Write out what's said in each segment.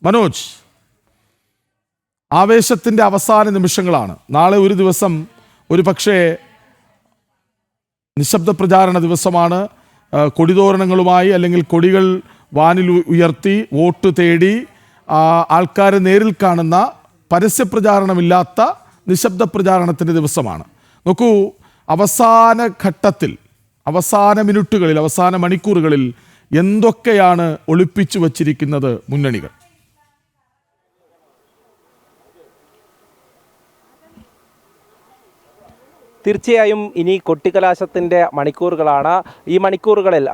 മനോജ്, ആവേശത്തിൻ്റെ അവസാന നിമിഷങ്ങളാണ്. നാളെ ഒരു ദിവസം ഒരു പക്ഷേ നിശബ്ദ പ്രചാരണ ദിവസമാണ്. കൊടിതോരണങ്ങളുമായി അല്ലെങ്കിൽ കൊടികൾ വാനിൽ ഉയർത്തി വോട്ട് തേടി ആൾക്കാരെ നേരിൽ കാണുന്ന പരസ്യപ്രചാരണമില്ലാത്ത നിശബ്ദ പ്രചാരണത്തിൻ്റെ ദിവസമാണ്. നോക്കൂ, അവസാന ഘട്ടത്തിൽ, അവസാന മിനിറ്റുകളിൽ, അവസാന മണിക്കൂറുകളിൽ എന്തൊക്കെയാണ് ഒളിപ്പിച്ചു വച്ചിരിക്കുന്നത് മുന്നണികൾ? തീർച്ചയായും ഇനി കൊട്ടിക്കലാശത്തിൻ്റെ മണിക്കൂറുകളാണ്. ഈ മണിക്കൂറുകളിൽ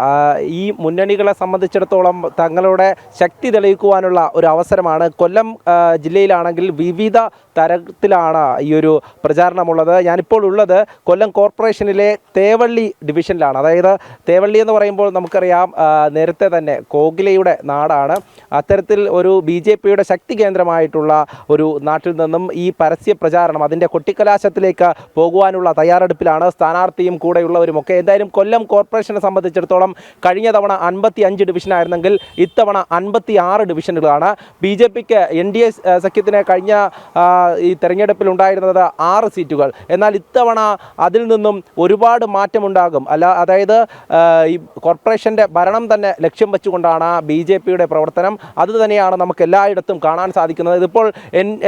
ഈ മുന്നണികളെ സംബന്ധിച്ചിടത്തോളം തങ്ങളുടെ ശക്തി തെളിയിക്കുവാനുള്ള ഒരു അവസരമാണ്. കൊല്ലം ജില്ലയിലാണെങ്കിൽ വിവിധ തരത്തിലാണ് ഈ ഒരു പ്രചാരണമുള്ളത്. ഞാനിപ്പോൾ ഉള്ളത് കൊല്ലം കോർപ്പറേഷനിലെ തേവള്ളി ഡിവിഷനിലാണ്. അതായത് തേവള്ളി എന്ന് പറയുമ്പോൾ നമുക്കറിയാം, നേരത്തെ തന്നെ കോകിലയുടെ നാടാണ്. അത്തരത്തിൽ ഒരു BJPയുടെ ശക്തി കേന്ദ്രമായിട്ടുള്ള ഒരു നാട്ടിൽ നിന്നും ഈ പരസ്യ പ്രചാരണം അതിൻ്റെ കൊട്ടിക്കലാശത്തിലേക്ക് പോകുവാനുള്ള തയ്യാറെടുപ്പിലാണ് സ്ഥാനാർത്ഥിയും കൂടെയുള്ളവരുമൊക്കെ. എന്തായാലും കൊല്ലം കോർപ്പറേഷനെ സംബന്ധിച്ചിടത്തോളം കഴിഞ്ഞ തവണ 55 ഡിവിഷനായിരുന്നെങ്കിൽ ഇത്തവണ 56 ഡിവിഷനുകളാണ്. BJPക്ക് NDA സഖ്യത്തിന് കഴിഞ്ഞ ഈ തെരഞ്ഞെടുപ്പിൽ ഉണ്ടായിരുന്നത് 6 സീറ്റുകൾ. എന്നാൽ ഇത്തവണ അതിൽ നിന്നും ഒരുപാട് മാറ്റമുണ്ടാകും. അതായത് ഈ കോർപ്പറേഷൻ്റെ ഭരണം തന്നെ ലക്ഷ്യം വെച്ചുകൊണ്ടാണ് BJPയുടെ പ്രവർത്തനം. അതുതന്നെയാണ് നമുക്ക് എല്ലായിടത്തും കാണാൻ സാധിക്കുന്നത്. ഇതിപ്പോൾ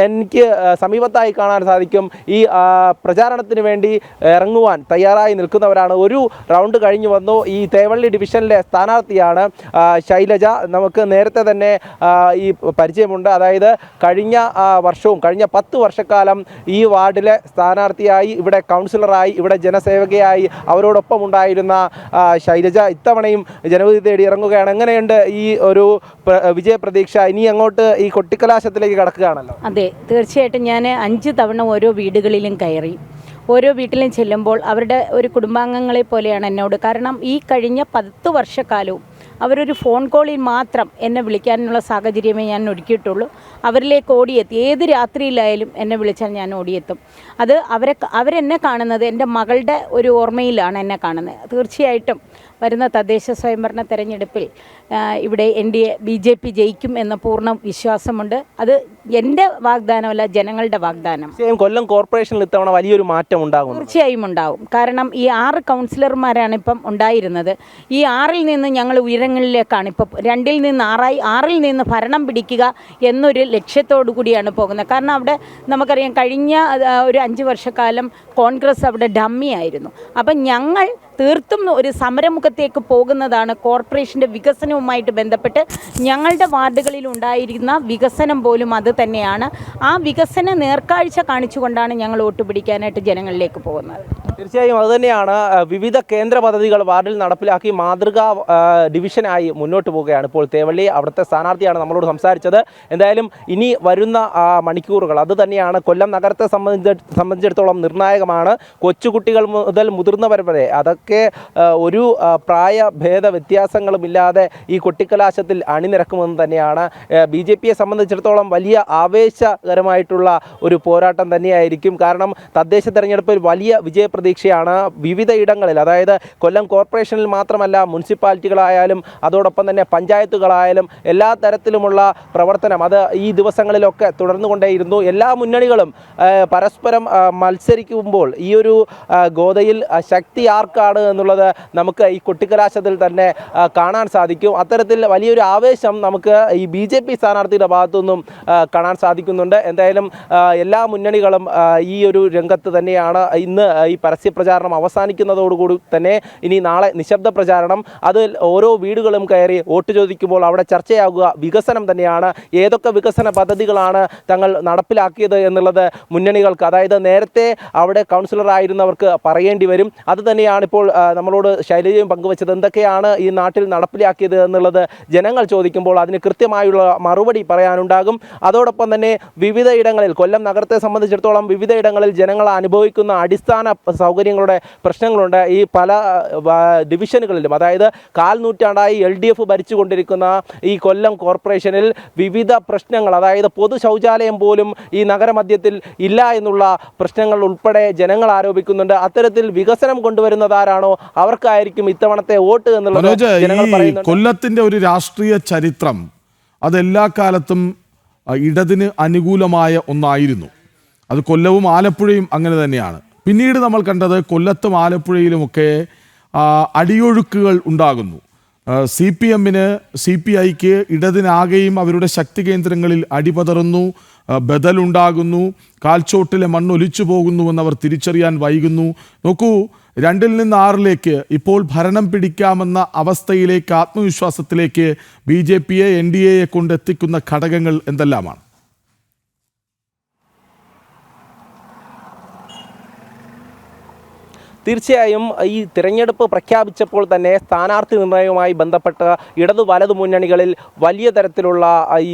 എനിക്ക് സമീപത്തായി കാണാൻ സാധിക്കും. ഈ പ്രചാരണത്തിന് വേണ്ടി ഇറങ്ങുവാൻ തയ്യാറായി നിൽക്കുന്നവരാണ്. ഒരു റൗണ്ട് കഴിഞ്ഞു വന്നു. ഈ തേവള്ളി ഡിവിഷനിലെ സ്ഥാനാർത്ഥിയാണ് ശൈലജ. നമുക്ക് നേരത്തെ തന്നെ ഈ പരിചയമുണ്ട്. അതായത് കഴിഞ്ഞ വർഷവും കഴിഞ്ഞ 10 വർഷക്കാലം ഈ വാർഡിലെ സ്ഥാനാർത്ഥിയായി, ഇവിടെ കൗൺസിലറായി, ഇവിടെ ജനസേവകയായി അവരോടൊപ്പം ഉണ്ടായിരുന്ന ശൈലജ ഇത്തവണയും ജനവിധി തേടി ഇറങ്ങുകയാണ്. എങ്ങനെയുണ്ട് ഈ ഒരു വിജയപ്രതീക്ഷ? ഇനി അങ്ങോട്ട് ഈ കൊട്ടിക്കലാശത്തിലേക്ക് കടക്കുകയാണല്ലോ. അതെ, തീർച്ചയായിട്ടും ഞാൻ 5 തവണ ഓരോ വീടുകളിലും കയറി. ഓരോ വീട്ടിലും ചെല്ലുമ്പോൾ അവരുടെ ഒരു കുടുംബാംഗങ്ങളെ പോലെയാണ് എന്നോട്. കാരണം ഈ കഴിഞ്ഞ 10 വർഷക്കാലവും അവരൊരു ഫോൺ കോളിൽ മാത്രം എന്നെ വിളിക്കാനുള്ള സാഹചര്യമേ ഞാൻ ഒരുക്കിയിട്ടുള്ളൂ. അവരിലേക്ക് ഓടിയെത്തി. ഏത് രാത്രിയിലായാലും എന്നെ വിളിച്ചാൽ ഞാൻ ഓടിയെത്തും. അത് അവരെന്നെ കാണുന്നത് എൻ്റെ മകളുടെ ഒരു ഓർമ്മയിലാണ് എന്നെ കാണുന്നത്. തീർച്ചയായിട്ടും വരുന്ന തദ്ദേശ സ്വയംഭരണ തെരഞ്ഞെടുപ്പിൽ ഇവിടെ NDA BJP ജയിക്കും എന്ന പൂർണ്ണ വിശ്വാസമുണ്ട്. അത് എൻ്റെ വാഗ്ദാനമല്ല, ജനങ്ങളുടെ വാഗ്ദാനം. കൊല്ലം കോർപ്പറേഷനിൽ ഇത്തവണ വലിയൊരു മാറ്റം ഉണ്ടാകും. തീർച്ചയായും ഉണ്ടാകും. കാരണം ഈ 6 കൗൺസിലർമാരാണ് ഇപ്പം ഉണ്ടായിരുന്നത്. ഈ 6-ൽ നിന്ന് ഞങ്ങൾ ഉയരങ്ങളിലേക്കാണ് ഇപ്പം 2-ൽ നിന്ന് 6ആയി. 6-ൽ നിന്ന് ഭരണം പിടിക്കുക എന്നൊരു ലക്ഷ്യത്തോടു കൂടിയാണ് പോകുന്നത്. കാരണം അവിടെ നമുക്കറിയാം, കഴിഞ്ഞ ഒരു 5 വർഷക്കാലം കോൺഗ്രസ് അവിടെ ഡമ്മി ആയിരുന്നു. അപ്പം ഞങ്ങൾ തീർത്തും ഒരു സമരമുഖത്തേക്ക് പോകുന്നതാണ്. കോർപ്പറേഷൻ്റെ വികസനവുമായിട്ട് ബന്ധപ്പെട്ട് ഞങ്ങളുടെ വാർഡുകളിൽ ഉണ്ടായിരുന്ന വികസനം പോലും അത് തന്നെയാണ്. ആ വികസന നേർക്കാഴ്ച കാണിച്ചുകൊണ്ടാണ് ഞങ്ങൾ വോട്ട് പിടിക്കാനായിട്ട് ജനങ്ങളിലേക്ക് പോകുന്നത്. തീർച്ചയായും അതുതന്നെയാണ്. വിവിധ കേന്ദ്ര പദ്ധതികൾ വാർഡിൽ നടപ്പിലാക്കി മാതൃകാ ഡിവിഷനായി മുന്നോട്ട് പോവുകയാണ് ഇപ്പോൾ തേവള്ളി. അവിടുത്തെ സ്ഥാനാർത്ഥിയാണ് നമ്മളോട് സംസാരിച്ചത്. എന്തായാലും ഇനി വരുന്ന മണിക്കൂറുകൾ അത് തന്നെയാണ് കൊല്ലം നഗരത്തെ സംബന്ധിച്ചിടത്തോളം നിർണായകമാണ്. കൊച്ചുകുട്ടികൾ മുതൽ മുതിർന്നവർ വരെ അതൊക്കെ ഒരു പ്രായഭേദ വ്യത്യാസങ്ങളുമില്ലാതെ ഈ കൊട്ടിക്കലാശത്തിൽ അണിനിരക്കുമെന്ന് തന്നെയാണ്. BJPയെ സംബന്ധിച്ചിടത്തോളം വലിയ ആവേശകരമായിട്ടുള്ള ഒരു പോരാട്ടം തന്നെയായിരിക്കും. കാരണം തദ്ദേശ തെരഞ്ഞെടുപ്പിൽ വലിയ വിജയപ്രതീക്ഷയാണ് വിവിധ ഇടങ്ങളിൽ. അതായത് കൊല്ലം കോർപ്പറേഷനിൽ മാത്രമല്ല, മുനിസിപ്പാലിറ്റികളായാലും അതോടൊപ്പം തന്നെ പഞ്ചായത്തുകളായാലും എല്ലാ തരത്തിലുമുള്ള പ്രവർത്തനം അത് ഈ ദിവസങ്ങളിലൊക്കെ തുടർന്നുകൊണ്ടേയിരുന്നു. എല്ലാ മുന്നണികളും പരസ്പരം മത്സരിക്കുമ്പോൾ ഈ ഒരു ഗോതയിൽ ശക്തി ആർക്കാണ് എന്നുള്ളത് നമുക്ക് ഈ കൊട്ടിക്കലാശത്തിൽ തന്നെ കാണാൻ സാധിക്കും. അത്തരത്തിൽ വലിയൊരു ആവേശം നമുക്ക് ഈ BJP സ്ഥാനാർത്ഥിയുടെ ഭാഗത്തുനിന്നും കാണാൻ സാധിക്കുന്നുണ്ട്. എന്തായാലും എല്ലാ മുന്നണികളും ഈ ഒരു രംഗത്ത് തന്നെയാണ്. ഇന്ന് ഈ പരസ്യപ്രചാരണം അവസാനിക്കുന്നതോടുകൂടി തന്നെ ഇനി നാളെ നിശബ്ദ പ്രചാരണം. അതിൽ ഓരോ വീടുകളും കയറി വോട്ട് ചോദിക്കുമ്പോൾ അവിടെ ചർച്ചയാകുക വികസനം തന്നെയാണ്. ഏതൊക്കെ വികസന പദ്ധതികളാണ് തങ്ങൾ നടപ്പിലാക്കിയത് എന്നുള്ളത് മുന്നണികൾക്ക്, അതായത് നേരത്തെ അവിടെ കൗൺസിലറായിരുന്നവർക്ക് പറയേണ്ടി വരും. അത് തന്നെയാണ് ഇപ്പോൾ നമ്മളോട് ശൈലജയും പങ്കുവച്ചത്. എന്തൊക്കെയാണ് ഈ നാട്ടിൽ നടപ്പിലാക്കിയത് എന്നുള്ളത് ജനങ്ങൾ ചോദിക്കുമ്പോൾ അതിന് കൃത്യമായുള്ള മറുപടി പറയാനുണ്ടാകും. അതോടൊപ്പം തന്നെ വിവിധ ഇടങ്ങളിൽ, കൊല്ലം നഗരത്തെ സംബന്ധിച്ചിടത്തോളം വിവിധ ഇടങ്ങളിൽ ജനങ്ങൾ അനുഭവിക്കുന്ന അടിസ്ഥാന സൗകര്യങ്ങളുടെ പ്രശ്നങ്ങളുണ്ട്. ഈ പല ഡിവിഷനുകളിലും, അതായത് 1/4 നൂറ്റാണ്ടായി LDF ഭരിച്ചുകൊണ്ടിരിക്കുന്ന ഈ കൊല്ലം കോർപ്പറേഷനിൽ വിവിധ പ്രശ്നങ്ങൾ, അതായത് പൊതു ശൗചാലയം പോലും ഈ നഗരമധ്യത്തിൽ ഇല്ല എന്നുള്ള പ്രശ്നങ്ങൾ ഉൾപ്പെടെ ജനങ്ങൾ ആരോപിക്കുന്നുണ്ട്. അത്തരത്തിൽ വികസനം കൊണ്ടുവരുന്നതാരാണോ അവർക്കായിരിക്കും ഇത്തവണത്തെ വോട്ട് എന്നുള്ളത് ജനങ്ങൾ പറയുന്നുണ്ട്. കൊല്ലത്തിന്റെ ഒരു രാഷ്ട്രീയ ചരിത്രം അതെല്ലാ കാലത്തും ഇടതിന് അനുകൂലമായ ഒന്നായിരുന്നു. അത് കൊല്ലവും ആലപ്പുഴയും അങ്ങനെ തന്നെയാണ്. പിന്നീട് നമ്മൾ കണ്ടത് കൊല്ലത്തും ആലപ്പുഴയിലുമൊക്കെ അടിയൊഴുക്കുകൾ ഉണ്ടാകുന്നു. CPM-ന് CPI-ക്ക് ഇടതിനാകെയും അവരുടെ ശക്തി കേന്ദ്രങ്ങളിൽ അടിപതറുന്നു, ബദലുണ്ടാകുന്നു, കാൽച്ചോട്ടിലെ മണ്ണ് ഒലിച്ചു പോകുന്നുവെന്നവർ തിരിച്ചറിയാൻ വൈകുന്നു. നോക്കൂ, 2-ൽ നിന്ന് 6-ലേക്ക് ഇപ്പോൾ ഭരണം പിടിക്കാമെന്ന അവസ്ഥയിലേക്ക്, ആത്മവിശ്വാസത്തിലേക്ക് BJP-യെ NDA-യെ കൊണ്ടെത്തിക്കുന്ന ഘടകങ്ങൾ എന്തെല്ലാമാണ്? തീർച്ചയായും ഈ തിരഞ്ഞെടുപ്പ് പ്രഖ്യാപിച്ചപ്പോൾ തന്നെ സ്ഥാനാർത്ഥി നിർണയവുമായി ബന്ധപ്പെട്ട ഇടതു വലതു മുന്നണികളിൽ വലിയ തരത്തിലുള്ള ഈ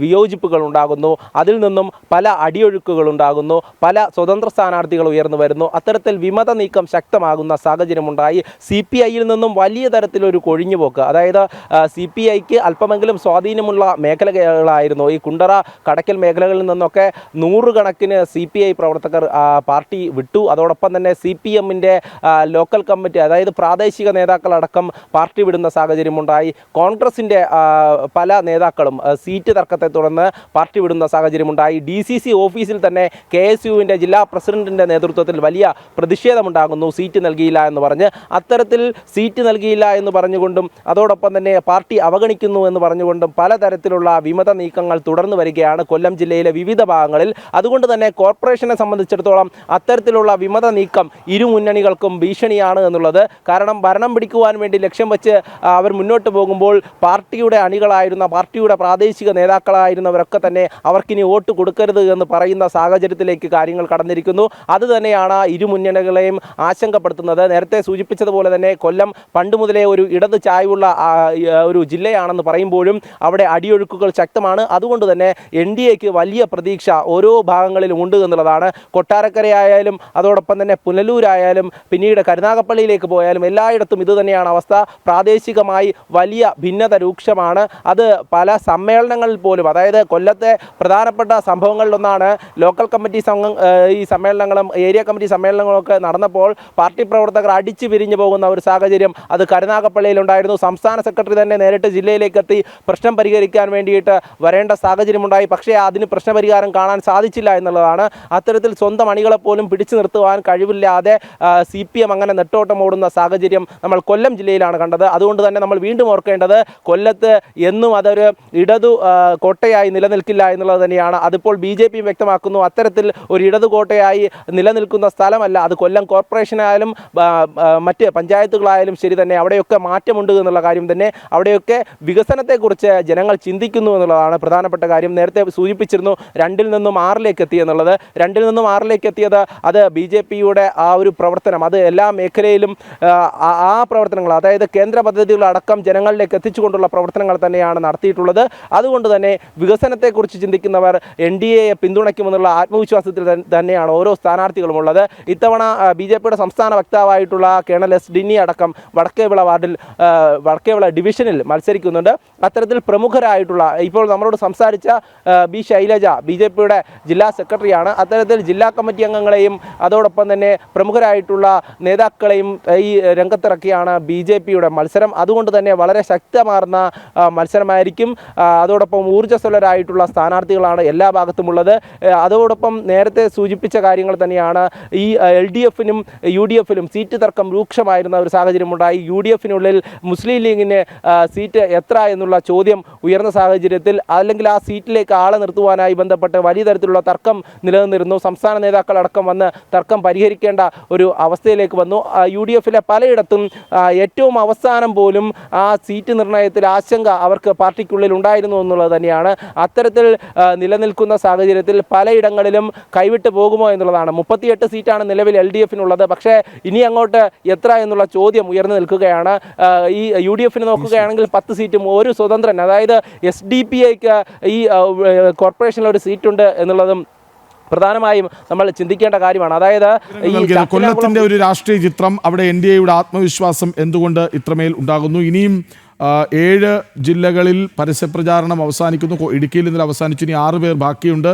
വിയോജിപ്പുകൾ ഉണ്ടാകുന്നു. അതിൽ നിന്നും പല അടിയൊഴുക്കുകൾ ഉണ്ടാകുന്നു. പല സ്വതന്ത്ര സ്ഥാനാർത്ഥികൾ ഉയർന്നു വരുന്നു. അത്തരത്തിൽ വിമത നീക്കം ശക്തമാകുന്ന സാഹചര്യമുണ്ടായി. CPI-ൽ നിന്നും വലിയ തരത്തിലൊരു കൊഴിഞ്ഞുപോക്ക്, അതായത് CPI-ക്ക് അല്പമെങ്കിലും സ്വാധീനമുള്ള മേഖലകളായിരുന്നു ഈ കുണ്ടറ, കടക്കൽ മേഖലകളിൽ നിന്നൊക്കെ നൂറുകണക്കിന് CPI പ്രവർത്തകർ പാർട്ടി വിട്ടു. അതോടൊപ്പം തന്നെ CPM-ന്റെ ലോക്കൽ കമ്മിറ്റി, അതായത് പ്രാദേശിക നേതാക്കളടക്കം പാർട്ടി വിടുന്ന സാഹചര്യമുണ്ടായി. കോൺഗ്രസിൻ്റെ പല നേതാക്കളും സീറ്റ് തർക്കത്തെ തുടർന്ന് പാർട്ടി വിടുന്ന സാഹചര്യമുണ്ടായി. DCC ഓഫീസിൽ തന്നെ KSU-വിൻ്റെ ജില്ലാ പ്രസിഡന്റിൻ്റെ നേതൃത്വത്തിൽ വലിയ പ്രതിഷേധമുണ്ടാകുന്നു, സീറ്റ് നൽകിയില്ല എന്ന് പറഞ്ഞ്. അത്തരത്തിൽ സീറ്റ് നൽകിയില്ല എന്ന് പറഞ്ഞുകൊണ്ടും അതോടൊപ്പം തന്നെ പാർട്ടി അവഗണിക്കുന്നു എന്ന് പറഞ്ഞുകൊണ്ടും പലതരത്തിലുള്ള വിമത നീക്കങ്ങൾ തുടർന്നു വരികയാണ് കൊല്ലം ജില്ലയിലെ വിവിധ ഭാഗങ്ങളിൽ. അതുകൊണ്ട് തന്നെ കോർപ്പറേഷനെ സംബന്ധിച്ചിടത്തോളം അത്തരത്തിലുള്ള വിമത നീക്കം ഇരു മുന്നണികൾക്കും ഭീഷണിയാണ് എന്നുള്ളത്. കാരണം ഭരണം പിടിക്കുവാൻ വേണ്ടി ലക്ഷ്യം വെച്ച് അവർ മുന്നോട്ട് പോകുമ്പോൾ പാർട്ടിയുടെ അണികളായിരുന്ന, പാർട്ടിയുടെ പ്രാദേശിക നേതാക്കളായിരുന്നവരൊക്കെ തന്നെ അവർക്കിനി വോട്ട് കൊടുക്കരുത് എന്ന് പറയുന്ന സാഹചര്യത്തിലേക്ക് കാര്യങ്ങൾ കടന്നിരിക്കുന്നു. അത് തന്നെയാണ് ഇരു മുന്നണികളെയും ആശങ്കപ്പെടുത്തുന്നത്. നേരത്തെ സൂചിപ്പിച്ചതുപോലെ തന്നെ കൊല്ലം പണ്ട് മുതലേ ഒരു ഇടത് ചായ്വുള്ള ഒരു ജില്ലയാണെന്ന് പറയുമ്പോഴും അവിടെ അടിയൊഴുക്കുകൾ ശക്തമാണ്. അതുകൊണ്ട് തന്നെ NDA-ക്ക് വലിയ പ്രതീക്ഷ ഓരോ ഭാഗങ്ങളിലും ഉണ്ട് എന്നുള്ളതാണ്. കൊട്ടാരക്കരയായാലും അതോടൊപ്പം തന്നെ പുനലൂരായാലും പിന്നീട് കരുനാഗപ്പള്ളിയിലേക്ക് പോയാലും എല്ലായിടത്തും ഇത് തന്നെയാണ് അവസ്ഥ. പ്രാദേശികമായി വലിയ ഭിന്നത രൂക്ഷമാണ്. അത് പല സമ്മേളനങ്ങളിൽ പോലും, അതായത് കൊല്ലത്തെ പ്രധാനപ്പെട്ട സംഭവങ്ങളിലൊന്നാണ് ലോക്കൽ കമ്മിറ്റി ഈ സമ്മേളനങ്ങളും ഏരിയ കമ്മിറ്റി സമ്മേളനങ്ങളൊക്കെ നടന്നപ്പോൾ പാർട്ടി പ്രവർത്തകർ അടിച്ചു പിരിഞ്ഞു പോകുന്ന ഒരു സാഹചര്യം അത് കരുനാഗപ്പള്ളിയിലുണ്ടായിരുന്നു. സംസ്ഥാന സെക്രട്ടറി തന്നെ നേരിട്ട് ജില്ലയിലേക്ക് എത്തി പ്രശ്നം പരിഹരിക്കാൻ വേണ്ടിയിട്ട് വരേണ്ട സാഹചര്യമുണ്ടായി. പക്ഷേ അതിന് പ്രശ്നപരിഹാരം കാണാൻ സാധിച്ചില്ല എന്നുള്ളതാണ്. അത്തരത്തിൽ സ്വന്തം അണികളെപ്പോലും പിടിച്ചു നിർത്തുവാൻ കഴിവില്ലാതെ CPM അങ്ങനെ നെട്ടോട്ടം ഓടുന്ന സാഹചര്യം നമ്മൾ കൊല്ലം ജില്ലയിലാണ് കണ്ടത്. അതുകൊണ്ട് തന്നെ നമ്മൾ വീണ്ടും ഓർക്കേണ്ടത് കൊല്ലത്ത് എന്നും അതൊരു ഇടതു കോട്ടയായി നിലനിൽക്കില്ല എന്നുള്ളത് തന്നെയാണ്. അതിപ്പോൾ BJP വ്യക്തമാക്കുന്നു. അത്തരത്തിൽ ഒരു ഇടതു കോട്ടയായി നിലനിൽക്കുന്ന സ്ഥലമല്ല അത്. കൊല്ലം കോർപ്പറേഷനായാലും മറ്റ് പഞ്ചായത്തുകളായാലും ശരി തന്നെ അവിടെയൊക്കെ മാറ്റമുണ്ട് എന്നുള്ള കാര്യം തന്നെ. അവിടെയൊക്കെ വികസനത്തെക്കുറിച്ച് ജനങ്ങൾ ചിന്തിക്കുന്നു എന്നുള്ളതാണ് പ്രധാനപ്പെട്ട കാര്യം. നേരത്തെ സൂചിപ്പിച്ചിരുന്നു 2-ൽ നിന്നും 6-ലേക്ക് എത്തി എന്നുള്ളത്. 2-ൽ നിന്നും 6-ലേക്ക് എത്തിയത് അത് BJP-യുടെ ആ ഒരു പ്രവർത്തനം, അത് എല്ലാ മേഖലയിലും ആ പ്രവർത്തനങ്ങൾ, അതായത് കേന്ദ്ര പദ്ധതികളടക്കം ജനങ്ങളിലേക്ക് എത്തിച്ചുകൊണ്ടുള്ള പ്രവർത്തനങ്ങൾ തന്നെയാണ് നടത്തിയിട്ടുള്ളത്. അതുകൊണ്ട് തന്നെ വികസനത്തെക്കുറിച്ച് ചിന്തിക്കുന്നവർ NDA-യെ പിന്തുണയ്ക്കുമെന്നുള്ള ആത്മവിശ്വാസത്തിൽ തന്നെയാണ് ഓരോ സ്ഥാനാർത്ഥികളും ഉള്ളത്. ഇത്തവണ BJP-യുടെ സംസ്ഥാന വക്താവായിട്ടുള്ള കേണൽ S. ഡിന്നി അടക്കം വടക്കേവിള ഡിവിഷനിൽ മത്സരിക്കുന്നുണ്ട്. അത്തരത്തിൽ പ്രമുഖരായിട്ടുള്ള, ഇപ്പോൾ നമ്മളോട് സംസാരിച്ച B. ശൈലജ BJP-യുടെ ജില്ലാ സെക്രട്ടറിയാണ്. അത്തരത്തിൽ ജില്ലാ കമ്മിറ്റി അംഗങ്ങളെയും അതോടൊപ്പം തന്നെ പ്രമുഖരായിട്ടുള്ള നേതാക്കളെയും ഈ രംഗത്തിറക്കിയാണ് BJP-യുടെ മത്സരം. അതുകൊണ്ട് തന്നെ വളരെ ശക്തമാർന്ന മത്സരമായിരിക്കും. അതോടൊപ്പം ഊർജ്ജസ്വലരായിട്ടുള്ള സ്ഥാനാർത്ഥികളാണ് എല്ലാ ഭാഗത്തുമുള്ളത്. അതോടൊപ്പം നേരത്തെ സൂചിപ്പിച്ച കാര്യങ്ങൾ തന്നെയാണ്. ഈ LDF-നും UDF-ലും സീറ്റ് തർക്കം രൂക്ഷമായിരുന്ന ഒരു സാഹചര്യമുണ്ടായി. UDF-നുള്ളിൽ മുസ്ലിം ലീഗിന് സീറ്റ് എത്ര എന്നുള്ള ചോദ്യം ഉയർന്ന സാഹചര്യത്തിൽ, അല്ലെങ്കിൽ ആ സീറ്റിലേക്ക് ആളെ നിർത്തുവാനായി ബന്ധപ്പെട്ട് വലിയ തരത്തിലുള്ള തർക്കം നിലനിന്നിരുന്നു. സംസ്ഥാന നേതാക്കളടക്കം വന്ന് തർക്കം പരിഹരിക്കേണ്ട ഒരു അവസ്ഥയിലേക്ക് വന്നു. UDF-ലെ പലയിടത്തും ഏറ്റവും അവസാനം പോലും ആ സീറ്റ് നിർണയത്തിൽ ആശങ്ക അവർക്ക് പാർട്ടിക്കുള്ളിൽ ഉണ്ടായിരുന്നു എന്നുള്ളത് തന്നെയാണ്. അത്തരത്തിൽ നിലനിൽക്കുന്ന സാഹചര്യത്തിൽ പലയിടങ്ങളിലും കൈവിട്ട് പോകുമോ എന്നുള്ളതാണ്. 38 സീറ്റാണ് നിലവിൽ LDF-നുള്ളത്. പക്ഷേ ഇനി അങ്ങോട്ട് എത്ര എന്നുള്ള ചോദ്യം ഉയർന്നു നിൽക്കുകയാണ്. ഈ UDF-ന് നോക്കുകയാണെങ്കിൽ 10 സീറ്റും ഒരു സ്വതന്ത്രൻ, അതായത് SDP-ക്ക് ഈ കോർപ്പറേഷനിൽ ഒരു സീറ്റുണ്ട് എന്നുള്ളതും പ്രധാനമായും നമ്മൾ ചിന്തിക്കേണ്ട കാര്യമാണ്. അതായത് ഈ കൊല്ലത്തിന്റെ ഒരു രാഷ്ട്രീയ ചിത്രം, അവിടെ NDA-യുടെ ആത്മവിശ്വാസം എന്തുകൊണ്ട് ഇത്രമേൽ ഉണ്ടാകുന്നു? ഇനിയും 7 ജില്ലകളിൽ പരസ്യപ്രചാരണം അവസാനിക്കുന്നു. ഇടുക്കിയിൽ ഇന്നലെ അവസാനിച്ചു. ഇനി 6 പേർ ബാക്കിയുണ്ട്.